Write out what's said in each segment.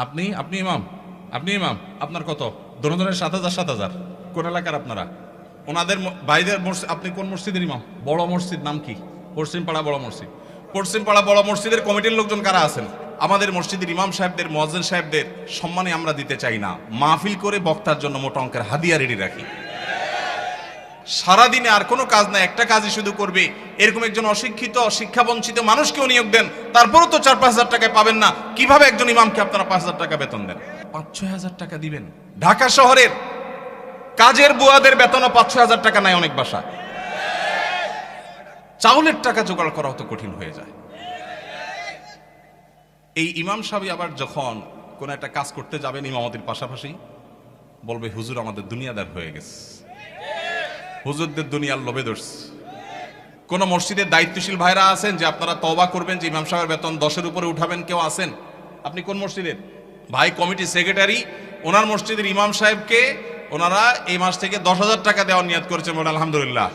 আপনি আপনি ইমাম আপনি ইমাম আপনার কত? দোনোজনের 7,000 7,000। কোন এলাকার আপনারা? ওনাদের ভাইদের মসজিদ। আপনি কোন মসজিদের ইমাম? বড় মসজিদ নাম কি? পশ্চিমপাড়া বড় মসজিদ। পশ্চিমপাড়া বড় মসজিদের কমিটির লোকজন কারা আছেন? আমাদের মসজিদের ইমাম সাহেবদের, মুয়াজ্জিন সাহেবদের সম্মানে আমরা দিতে চাই না, মাহফিল করে বক্তার জন্য মোটা অঙ্কের হাদিয়া রেডি রাখি। সারাদিনে আর কোনো কাজ না, একটা কাজই শুধু করবে, এরকম একজন অশিক্ষিত শিক্ষাবঞ্চিত মানুষকেও নিয়োগ দেন, তারপরও তো 4-5 হাজার টাকায় পাবেন না। কিভাবে একজন ইমামকে আপনারা 5 হাজার টাকা বেতন দেন? 5-6 হাজার টাকা দিবেন। ঢাকা শহরের কাজের বুয়াদের বেতনও 5-6 হাজার টাকা নাই অনেক বাসা। চাউলের টাকা জোগাড় করা অত কঠিন হয়ে যায়। এই ইমাম সাহেব আবার যখন কোন একটা কাজ করতে যাবেন ইমামতির পাশাপাশি বলবে, হুজুর আমাদের দুনিয়াদার হয়ে গেছে, হুজুরদের দুনিয়ার লোভে ধরছে। কোন মসজিদের দায়িত্বশীল ভাইরা আছেন যে আপনারা তওবা করবেন যে ইমাম সাহেবের বেতন 10-এর উপরে উঠাবেন? কেউ আছেন? আপনি কোন মসজিদের ভাই? কমিটি সেক্রেটারি ওনার মসজিদের ইমাম সাহেবকে ওনারা এই মাস থেকে 10,000 টাকা দেওয়ার নিয়ত করেছেন, বলেন আলহামদুলিল্লাহ।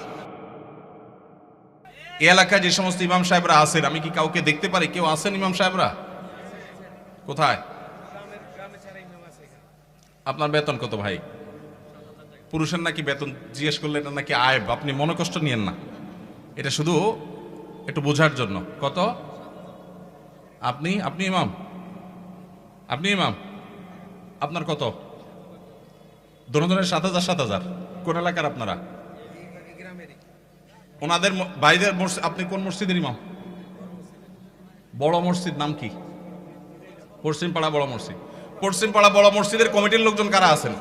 এই এলাকায় যে সমস্ত ইমাম সাহেবরা আছেন, আমি কি কাউকে দেখতে পারি? কেউ আছেন ইমাম সাহেবরা? কোথায়? আপনার বেতন কত ভাই? পুরুষের নাকি বেতন জিজ্ঞেস করলে এটা নাকি আয়ব, আপনি মনে কষ্ট নিয়েন না, এটা শুধু একটু বোঝার জন্য। কত? আপনি আপনি ইমাম আপনি ইমাম আপনার কত? দোনোজনের 7,000 7,000। কোন এলাকার আপনারা? ওনাদের ভাইদের আপনি কোন মসজিদের ইমাম? বড় মসজিদ নাম কি? পশ্চিমপাড়া বড় মসজিদ। পশ্চিমপাড়া বড় মসজিদের কমিটির লোকজন কারা আছেন?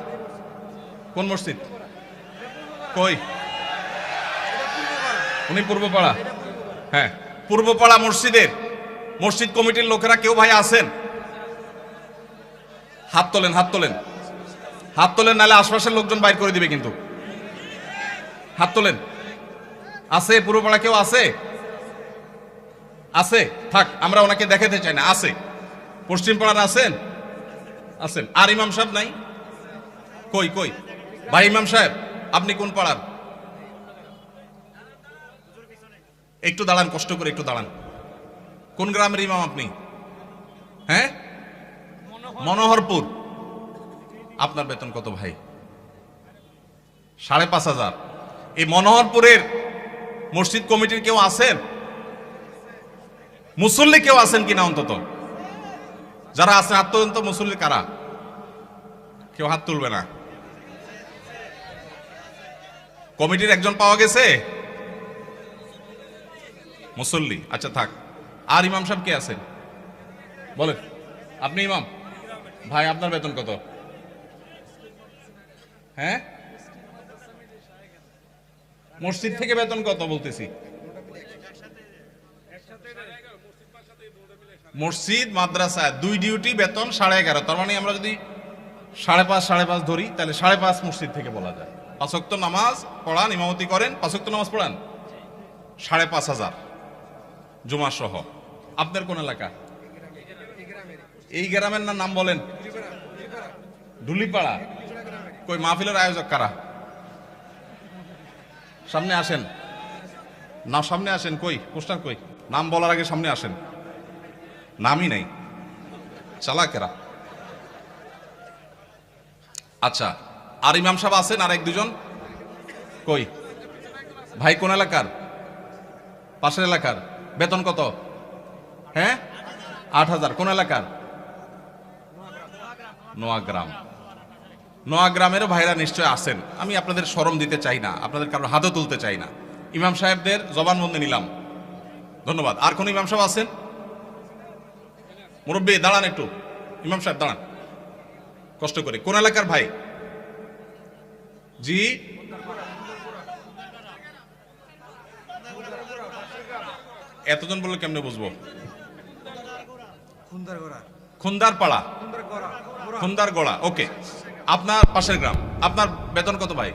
কোন মসজিদ? কই? উনি পূর্বপাড়া। হ্যাঁ, পূর্বপাড়া মসজিদের মসজিদ কমিটির লোকেরা কেউ ভাই আছেন? হাত তোলেন, হাত তোলেন, হাত তোলেন, নাহলে আশপাশের লোকজন বাইর করে দিবে কিন্তু। হাত তোলেন। আছে পূর্বপাড়া কেউ? আছে? আছে? থাক, আমরা ওনাকে দেখাতে চাই না। আছে পশ্চিমপাড়ার আছেন? আছেন। আর ইমাম সাহেব নাই? কই কই ভাই ইমাম সাহেব আপনি কোন পাড়ার? একটু দাঁড়ান, কষ্ট করে একটু দাঁড়ান। কোন গ্রামের ইমাম আপনি? হ্যাঁ, মনোহরপুর। আপনার বেতন কত ভাই? 5,500। এই মনোহরপুরের মসজিদ কমিটির কেউ আছেন? মুসল্লি কেউ আছেন কিনা অন্তত? যারা আছেন হাত তোলেন তো। মুসল্লি কারা? কেউ হাত তুলবে না। কমিটির একজন পাওয়া গেছে মুসল্লি? আচ্ছা থাক। আর ইমাম সাহেব কে আছেন বলেন? আপনি ইমাম ভাই, আপনার বেতন কত? হ্যাঁ, মসজিদ থেকে বেতন কত বলতেছি? মসজিদ মাদ্রাসা দুই ডিউটি বেতন 11.5। তার মানে আমরা যদি 5.5 ধরি তাহলে 5.5 মসজিদ থেকে বলা যায়। 5 ওয়াক্ত নামাজ পড়ান, ইমামতি করেন, 5 ওয়াক্ত নামাজ পড়ান, 5,500 জুমা সহ। আপনার কোন এলাকা? এই গ্রামের নাম বলেন? ঢুলিপাড়া। কই মাহফিলের আয়োজক কারা? সামনে আসেন না, সামনে আসেন। কই পোস্টার? কই নাম বলার আগে সামনে আসেন। নামই নাই, চালাকেরা। আচ্ছা, আর ইমাম সাহেব আছেন? আর 1-2 জন? কই ভাই কোন এলাকার? পাশের এলাকার। বেতন কত? হ্যাঁ, 8,000। কোন এলাকার? নোয়াগ্রাম। নোয়াগ্রামেরও ভাইরা নিশ্চয় আছেন। আমি আপনাদের শরম দিতে চাই না, আপনাদের কারো হাতও তুলতে চাই না। ইমাম সাহেবদের জবানবন্দি নিলাম, ধন্যবাদ। আর কোন ইমাম সাহেব আছেন? মুরব্বী দাঁড়ান একটু। ইমাম সাহেব দাঁড়ান কষ্ট করে। কোন এলাকার ভাই? জি, এতজন বললে কেমনে বুঝবো? খুন্দারপাড়া, খুন্দারগড়া। ওকে, আপনার পাশের গ্রাম। আপনার বেতন কত ভাই?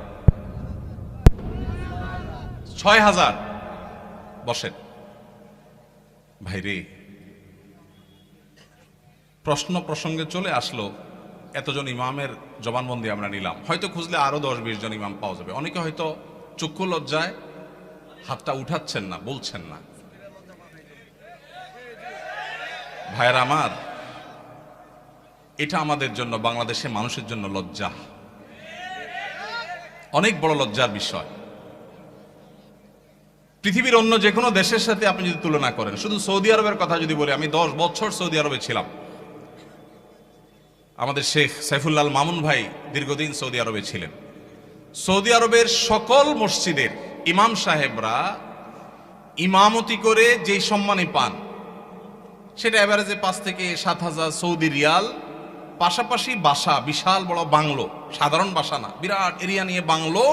6,000। বসেন ভাই রে। প্রশ্ন প্রসঙ্গে চলে আসলো, এতজন ইমামের জবানবন্দি আমরা নিলাম। হয়তো খুঁজলে আরো 10-20 জন ইমাম পাওয়া যাবে। অনেকে হয়তো চক্ষু লজ্জায় হাতটা উঠাচ্ছেন না, বলছেন না। ভাইয়েরা আমার, এটা আমাদের জন্য, বাংলাদেশের মানুষের জন্য লজ্জা, অনেক বড় লজ্জার বিষয়। পৃথিবীর অন্য যে কোনো দেশের সাথে আপনি যদি তুলনা করেন, শুধু সৌদি আরবের কথা যদি বলি, আমি 10 বছর সৌদি আরবে ছিলাম। আমাদের শেখ সাইফুল্লাহ মামুন ভাই দীর্ঘদিন সৌদি আরবে ছিলেন। সৌদি আরবের সকল মসজিদের ইমাম সাহেবরা ইমামতি করে যেই সম্মানই পান, সেটা এভারেজে 5 থেকে 7,000 সৌদি রিয়াল। পাশাপাশি বাসা, বিশাল বড় বাংলো, সাধারণ বাসা না, বিরাট এরিয়া নিয়ে বাংলো।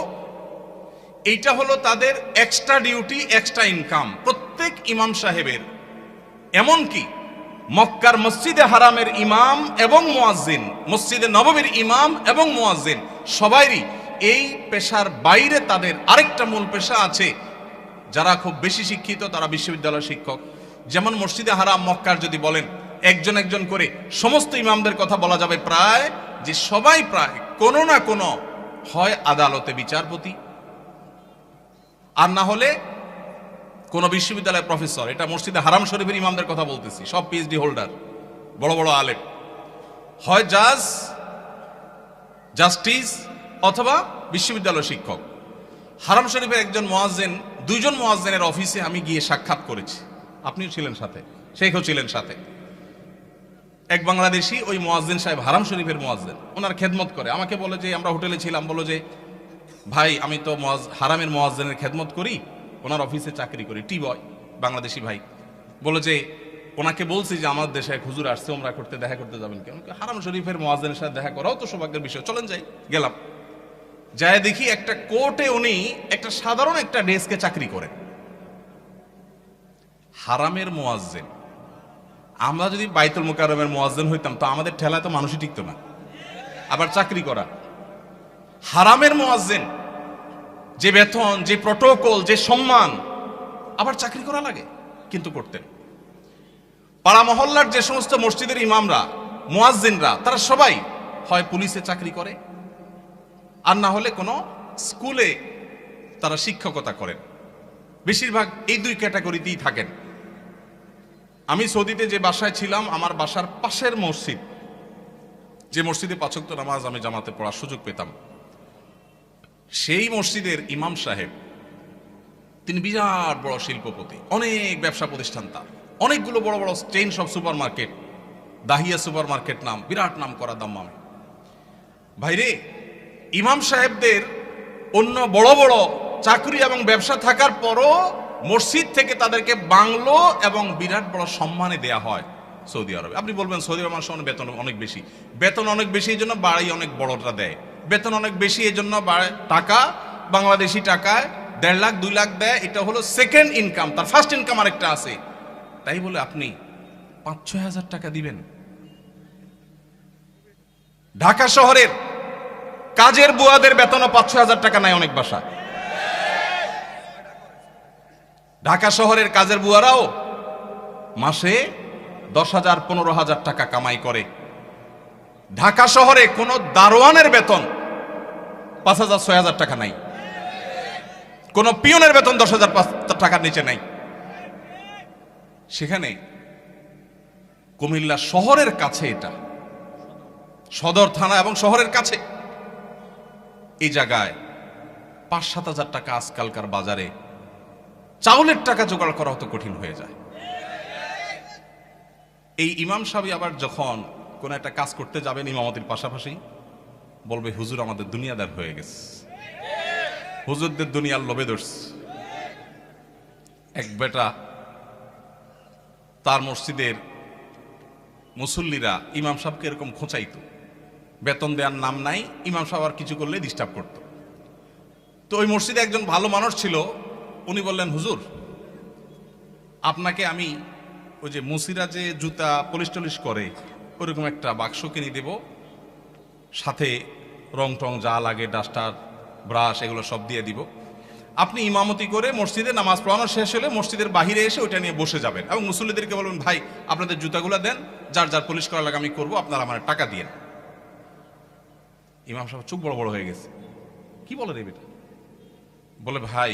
এইটা হলো তাদের এক্সট্রা ডিউটি, এক্সট্রা ইনকাম প্রত্যেক ইমাম সাহেবের। এমনকি মক্কার মসজিদে হারামের ইমাম এবং মুয়াজ্জিন, মসজিদে নববীর ইমাম এবং মুয়াজ্জিন, সবাইরই এই পেশার বাইরে তাদের আরেকটা মূল পেশা আছে। যারা খুব বেশি শিক্ষিত তারা বিশ্ববিদ্যালয়ের শিক্ষক। যেমন মসজিদে হারাম মক্কার যদি বলেন একজন একজন করে সমস্ত ইমামদের কথা বলা যাবে, প্রায় যে সবাই প্রায় কোনো না কোনো হয় আদালতে বিচারপতি, আর না হলে কোন বিশ্ববিদ্যালয়ের প্রফেসর। এটা মসজিদে হারাম শরীফের ইমামদের কথা বলতেছি, সব পিএইচডি হোল্ডার, বড় বড় আলেম, হয় জাজ, জাস্টিস অথবা বিশ্ববিদ্যালয় শিক্ষক। হারাম শরীফের একজন মুয়াজ্জিন, 2 জন মুয়াজ্জিনের অফিসে আমি গিয়ে সাক্ষাৎ করেছি, আপনিও ছিলেন সাথে, শেখও ছিলেন সাথে। এক বাংলাদেশি ওই মুয়াজ্জিন সাহেব, হারাম শরীফের মুয়াজ্জিন, ওনার খেদমত করে। আমাকে বলে যে, আমরা হোটেলে ছিলাম, বলো যে ভাই আমি তো হারামের মুয়াজ্জিনের খেদমত করি, ওনার অফিসে চাকরি করি, টি বয়, বাংলাদেশি ভাই। বলে যে ওনাকে বলছি যে আমার দেশে এক হুজুর আসছে ওমরা করতে, দেখা করতে যাবেন কেন? হারাম শরীফের মুয়াজ্জিনের সাথে দেখা করাও তো সৌভাগ্যের বিষয়, চলেন যাই। গেলাম, যায় দেখি একটা কোর্টে উনি একটা সাধারণ একটা ডেস্কে চাকরি করেন, হারামের মুয়াজ্জিন। আমরা যদি বাইতুল মুকাররমের মুয়াজ্জিন হইতাম তো আমাদের ঠেলায় তো মানুষই টিকতো না, আবার চাকরি করা। হারামের মুয়াজ্জিন, যে বেতন, যে প্রটোকল, যে সম্মান, আবার চাকরি করা লাগে, কিন্তু করতেন। পাড়া মহল্লার যে সমস্ত মসজিদের ইমামরা, মুয়াজ্জিনরা, তারা সবাই হয় পুলিশে চাকরি করে, আর না হলে কোনো স্কুলে তারা শিক্ষকতা করেন। বেশিরভাগ এই 2 ক্যাটাগরিতেই থাকেন। আমি সৌদিতে যে বাসায় ছিলাম, আমার বাসার পাশের মসজিদ, যে মসজিদে 5 ওয়াক্ত নামাজ আমি জামাতে পড়ার সুযোগ পেতাম, সেই মসজিদের ইমাম সাহেব, তিনি বিরাট বড় শিল্পপতি, অনেক ব্যবসা প্রতিষ্ঠান তার, অনেকগুলো বড় বড় চেইন সব super market, Dahiya super market নাম, বিরাট নাম করা দাম্মামে। ভাইরে, ইমাম সাহেবদের অন্য বড় বড় চাকরি এবং ব্যবসা থাকার পরও মসজিদ থেকে তাদেরকে বাংলো এবং বিরাট বড় সম্মানে দেয়া হয় সৌদি আরবে। আপনি বলবেন সৌদি আরব মানুষের বেতন অনেক বেশি, বেতন অনেক বেশি এই জন্য বাড়ি অনেক বড়টা দেয়, বেতন অনেক বেশি এই জন্য টাকা, বাংলাদেশি টাকায় 1.5 লাখ 2 লাখ দেয়, এটা হলো সেকেন্ড ইনকাম, তার ফার্স্ট ইনকাম আরেকটা আছে। তাই বলে আপনি 5-6 হাজার টাকা দিবেন? ঢাকা শহরের কাজের বুয়াদের বেতনও 5-6 হাজার টাকা নেয় অনেক বাসা। ঢাকা শহরের কাজের বুয়ারাও মাসে 10,000 15,000 টাকা কামাই করে। ঢাকা শহরে কোন দারোয়ানের বেতন 5,000-6,000 টাকা নাই, কোন পিয়নের বেতন 10,000 টাকার নিচে নাই। সেখানে কুমিল্লা শহরের কাছে, এটা সদর থানা এবং শহরের কাছে, এই জায়গায় 5-7 হাজার টাকা আজকালকার বাজারে চাউলের টাকা জোগাড় করা হতো কঠিন হয়ে যায়। এই ইমাম সাহেব আবার যখন কোন একটা কাজ করতে যাবেন ইমামতির পাশাপাশি, বলবে হুজুর আমাদের দুনিয়াদার হয়ে গেছে, হুজুরদের দুনিয়ার লোভে ধরছে। এক বেটা, তার মসজিদের মুসল্লিরা ইমাম সাহেবকে এরকম খোঁচাইতো, বেতন দেওয়ার নাম নাই, ইমাম সাহেব আর কিছু করলে ডিস্টার্ব করতো। তো ওই মসজিদে একজন ভালো মানুষ ছিল, উনি বললেন হুজুর আপনাকে আমি ওই যে মুসিরা যে জুতা পলিশ টলিশ করে ওরকম একটা বাক্স কিনে দেব, সাথে রং টং যা লাগে, ডাস্টার, ব্রাশ, এগুলো সব দিয়ে দিব। আপনি ইমামতি করে মসজিদে নামাজ পড়ানো শেষ হলে মসজিদের বাহিরে এসে ওইটা নিয়ে বসে যাবেন এবং মুসল্লিদেরকে বলবেন ভাই আপনাদের জুতাগুলো দেন, যার যার পলিশ করা লাগে আমি করবো, আপনারা আমার টাকা দিয়ে। ইমাম সাহেব চোখ বড় বড় হয়ে গেছে, কি বলে রে বেটা? বলে ভাই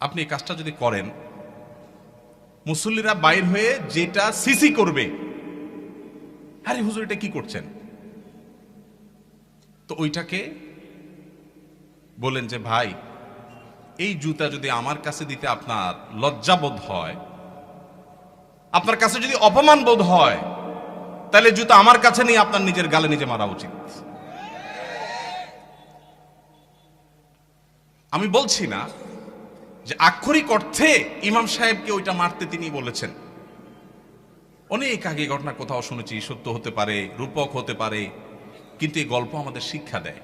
আপনি এই কাজটা যদি করেন, মুসল্লিরা বাইর হয়ে যেটা সিসি করবে আরে হুজুর এটা কি করছেন? তো ওইটাকে বলেন যে ভাই, এই জুতা যদি আমার কাছে দিতে আপনার লজ্জাবোধ হয়, আপনার কাছে যদি অপমান বোধ হয়, তাহলে জুতা আমার কাছে নিয়ে আপনার নিজের গালে নিজে মারা উচিত। আমি বলছি না যে আক্ষরিক অর্থে ইমাম সাহেবকে ওইটা মারতে তিনি বলেছেন। অনেক আগে ঘটনা কোথাও শুনেছি, সত্য হতে পারে, রূপক হতে পারে, কিন্তু এই গল্প আমাদের শিক্ষা দেয়।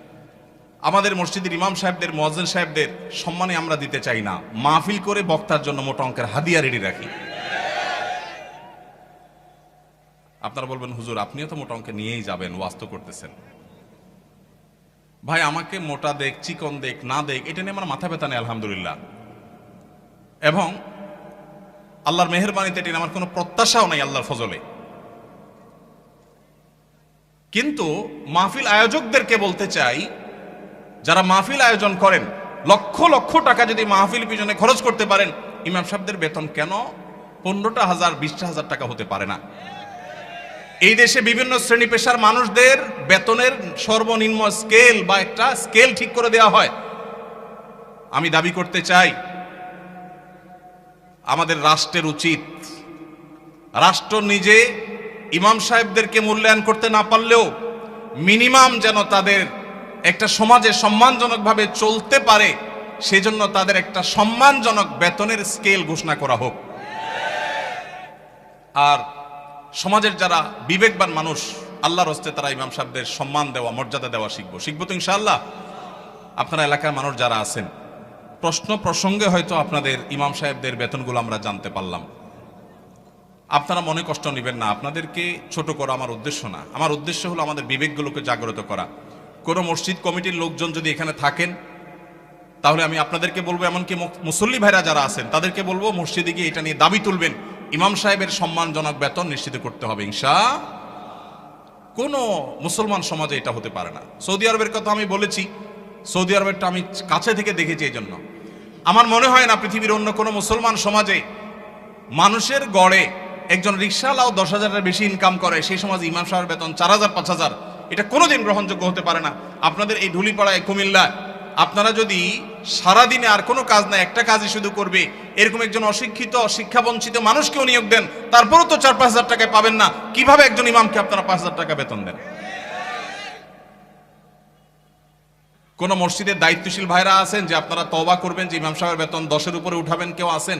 আমাদের মসজিদের ইমাম সাহেবদের, মুয়াজ্জিন সাহেবদের সম্মানে আমরা দিতে চাই না, মাহফিল করে বক্তার জন্য মোটা অঙ্কের হাদিয়া রেডি রাখি। আপনারা বলবেন হুজুর আপনিও তো মোটা অঙ্কে নিয়েই যাবেন, ওয়াজ তো করতেছেন। ভাই আমাকে মোটা দেখ, চিকন দেখ, না দেখ, এটা নিয়ে আমার মাথা ব্যথা নেই আলহামদুলিল্লাহ, এবং আল্লাহর মেহেরবানিতে এটা আমার কোনো প্রত্যাশাও নাই আল্লাহর ফজলে। কিন্তু মাহফিল আয়োজকদেরকে বলতে চাই, যারা মাহফিল আয়োজন করেন, লক্ষ লক্ষ টাকা যদি মাহফিল পিছনে খরচ করতে পারেন, ইমাম সাহেবদের বেতন কেন 15,000 20,000 টাকা হতে পারে না? এই দেশে বিভিন্ন শ্রেণী পেশার মানুষদের বেতনের সর্বনিম্ন স্কেল বা একটা স্কেল ঠিক করে দেওয়া হয়। আমি দাবি করতে চাই, আমাদের রাষ্ট্রের উচিত, রাষ্ট্র নিজে ইমাম সাহেবদেরকে মূল্যায়ন করতে না পারলেও মিনিমাম যেন তাদের একটা সমাজে সম্মানজনকভাবে চলতে পারে, সেজন্য তাদের একটা সম্মানজনক বেতনের স্কেল ঘোষণা করা হোক। আর সমাজের যারা বিবেকবান মানুষ, আল্লাহর হস্তে তারা ইমাম সাহেবদের সম্মান দেওয়া, মর্যাদা দেওয়া শিখবো তো ইনশাআল্লাহ। আপনারা এলাকার মানুষ যারা আছেন, প্রশ্ন প্রসঙ্গে হয়তো আপনাদের ইমাম সাহেবদের বেতনগুলো আমরা জানতে পারলাম, আপনারা মনে কষ্ট নেবেন না। আপনাদেরকে ছোট করা আমার উদ্দেশ্য না, আমার উদ্দেশ্য হলো আমাদের বিবেকগুলোকে জাগ্রত করা। কোনো মসজিদ কমিটির লোকজন যদি এখানে থাকেন, তাহলে আমি আপনাদেরকে বলবো, এমনকি মুসল্লি ভাইরা যারা আছেন তাদেরকে বলবো, মসজিদে গিয়ে এটা নিয়ে দাবি তুলবেন, ইমাম সাহেবের সম্মানজনক বেতন নিশ্চিত করতে হবে ইনশাআল্লাহ। কোনো মুসলমান সমাজে এটা হতে পারে না। সৌদি আরবের কথা আমি বলেছি, সৌদি আরবেরটা আমি কাছে থেকে দেখেছি, এই জন্য আমার মনে হয় না পৃথিবীর অন্য কোনো মুসলমান সমাজে মানুষের গড়ে একজন রিকশাওয়ালাও 10,000-এর বেশি ইনকাম করে, সেই সমাজে ইমাম সাহেবের বেতন 4,000 5,000, এটা কোনোদিন গ্রহণযোগ্য হতে পারে না। আপনাদের এই ঢুলিপাড়ায়, কুমিল্লা, আপনারা যদি সারাদিনে আর কোনো কাজ না, একটা কাজই শুধু করবে, এরকম একজন অশিক্ষিত, শিক্ষাবঞ্চিত মানুষকেও নিয়োগ দেন, তারপরও তো 4-5,000 টাকায় পাবেন না। কিভাবে একজন ইমামকে আপনারা 5,000 টাকা বেতন দেন? কোন মসজিদের দায়িত্বশীল ভাইরা আছেন যে আপনারা তওবা করবেন যে ইমাম সাহেবের বেতন 10-এর উপরে উঠাবেন? কেউ আছেন?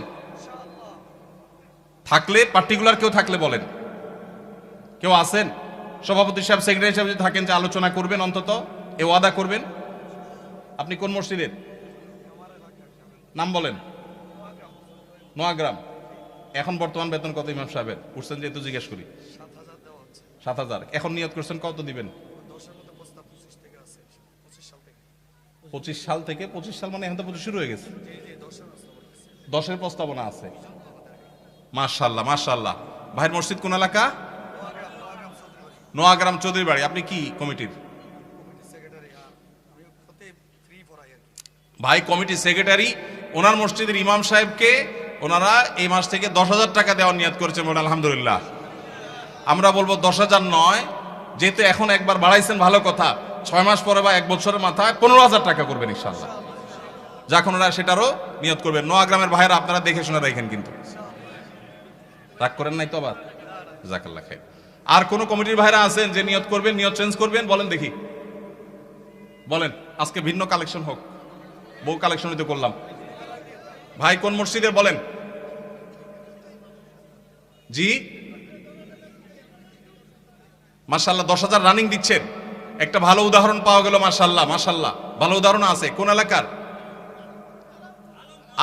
থাকলে, পার্টিকুলার কেউ থাকলে বলেন। কেউ আছেন? সভাপতি সাহেব, সেক্রেটারি সাহেব যদি থাকেন যে আলোচনা করবেন, অন্তত এ ওয়াদা করবেন। আপনি কোন মসজিদের নাম বলেন? নোয়াগ্রাম। এখন বর্তমান বেতন কত ইমাম সাহেবের? উঠছেন যেহেতু জিজ্ঞেস করি। 7,000। এখন নিয়ত করছেন কত দিবেন? 25 সাল থেকে। 25 সাল মানে এখন তো 25 শুরু হয়ে গেছে। 10-এর প্রস্তাবনা আছে। মাশাআল্লাহ মাশাআল্লাহ। ভাইয়ের মসজিদ কোন এলাকা? নোয়াগ্রাম চৌধুরী বাড়ি। আপনি কি কমিটির? ভাই কমিটি সেক্রেটারি। ওনার মসজিদের ইমাম সাহেবকে ওনারা এই মাস থেকে 10,000 টাকা দেওয়ার নিয়ত করেছেন। আলহামদুলিল্লাহ। আমরা বলবো 10,000 নয়, যেহেতু এখন একবার বাড়াইছেন ভালো কথা, 6 মাস পরে বা 1 বছরের মাথায় 15,000 টাকা করবেন ইনশাআল্লাহ। যখন ওরা সেটারও নিয়ত করবেন। নোয়াগ্রামের ভাইরা আপনারা দেখে শুনে রাখেন, কিন্তু রাগ করেন নাই তো আবার? জাযাকাল্লাহ খাইর। আর কোন কমিটির ভাইরা আছেন যে নিয়ত করবেন, নিয়ত চেঞ্জ করবেন? বলেন দেখি, বলেন। আজকে ভিন্ন কালেকশন হোক, বহু কালেকশনই তো করলাম। ভাই কোন মসজিদের বলেন? জি মাশাআল্লাহ, 10,000 রানিং দিচ্ছেন। একটা ভালো উদাহরণ পাওয়া গেল। মাশাআল্লাহ মাশাআল্লাহ, ভালো উদাহরণ আছে। কোন এলাকার?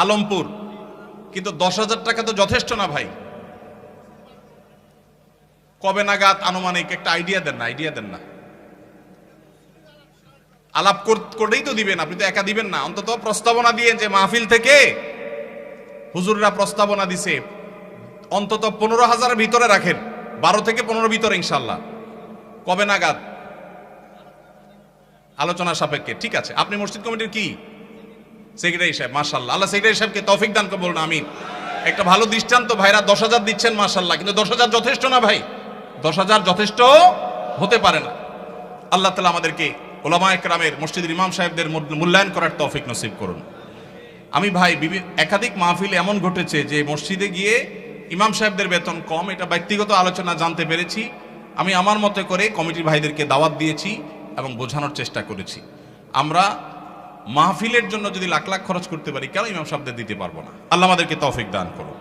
আলমপুর। কিন্তু 10,000 টাকা তো যথেষ্ট না ভাই। কবে নাগাদ আনুমানিক একটা আইডিয়া দেন না? আইডিয়া দেন না, আলাপ করেই তো দিবেন। আপনি তো একা দিবেন না, অন্তত প্রস্তাবনা দিয়ে, যে মাহফিল থেকে হুজুররা প্রস্তাবনা দিছে, অন্তত 15,000-এর ভিতরে রাখেন। 12 থেকে 15 ভিতরে ইনশাআল্লাহ। কবে নাগাদ? আলোচনা সাপেক্ষে। ঠিক আছে। আপনি মসজিদ কমিটির কি? সেক্রেটারি সাহেব। মাশাআল্লাহ, আল্লাহ সেক্রেটারি সাহেবকে তৌফিক দান করুন, আমিন। একটা ভালো দৃষ্টান্ত। ভাইরা 10,000 দিচ্ছেন, মাশাআল্লাহ, কিন্তু 10,000 যথেষ্ট না ভাই। 10,000 যথেষ্ট হতে পারে না। আল্লাহ তাআলা আমাদেরকে উলামায়ে কেরামের, মসজিদের ইমাম সাহেবদের মূল্যায়ন করার তৌফিক নসিব করুন। আমি ভাই একাধিক মাহফিলে এমন ঘটেছে যে মসজিদে গিয়ে ইমাম সাহেবদের বেতন কম, এটা ব্যক্তিগত আলোচনা জানতে পেরেছি। আমি আমার মতো করে কমিটির ভাইদেরকে দাওয়াত দিয়েছি এবং বোঝানোর চেষ্টা করেছি। আমরা মাহফিলের জন্য যদি লাখ লাখ খরচ করতে পারি, কেন ইমাম সাহেবদের দিতে পারবো না? আল্লাহ আমাদেরকে তৌফিক দান করুন।